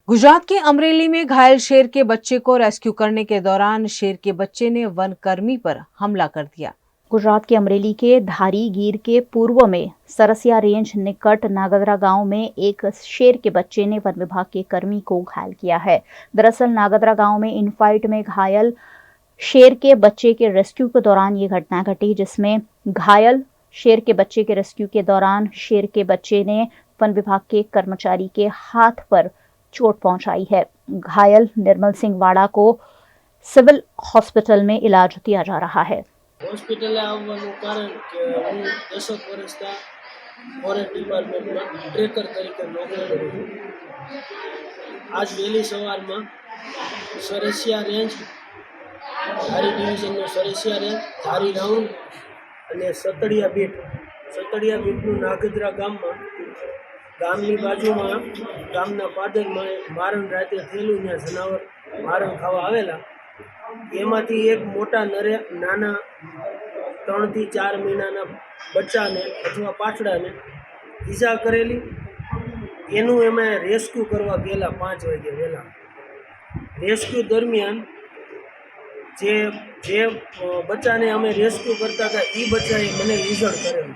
गुजरात के अमरेली में घायल शेर के बच्चे को रेस्क्यू करने के दौरान शेर के बच्चे ने वनकर्मी पर हमला कर दिया। गुजरात के अमरेली के धारी गिर के पूर्व में सरसिया रेंज निकट नागदरा गांव में एक शेर के बच्चे ने वन विभाग के कर्मी को घायल किया है। दरअसल नागदरा गांव में इनफाइट में घायल शेर के बच्चे के रेस्क्यू के दौरान ये घटना घटी, जिसमें घायल शेर के बच्चे के रेस्क्यू के दौरान शेर के बच्चे ने वन विभाग के कर्मचारी के हाथ पर चोट पहुंचाई है। घायल निर्मल सिंह वाड़ा को सिविल हॉस्पिटल में इलाज दिया जा रहा है। હોસ્પિટલે આવવાનું કારણ કે હું 10 વર્ષથી ફોરેસ્ટ ડિપાર્ટમેન્ટમાં ટ્રેકર તરીકે નોકરી કરું છું। આજ વહેલી સવારમાં સરસિયા રેન્જ ધારી ડિવિઝનનો સરસિયા રેન્જ ધારી રાઉન્ડ અને સતડિયા બીટનું નાગદરા ગામની બાજુમાં ગામના પાદરમાં મારણ રાતે થયેલું, ત્યાં જનાવર મારણ ખાવા આવેલા। એમાંથી એક મોટા નાના 3 થી 4 મહિનાના બચ્ચાને અથવા પાછડાને ઈજા કરેલી। એનું અમે રેસ્ક્યુ કરવા ગયેલા 5 વાગે વહેલા। રેસ્ક્યુ દરમિયાન જે બચ્ચાને અમે રેસ્ક્યુ કરતા હતા એ બચ્ચાએ મને ઇન્જર્ડ કરેલું।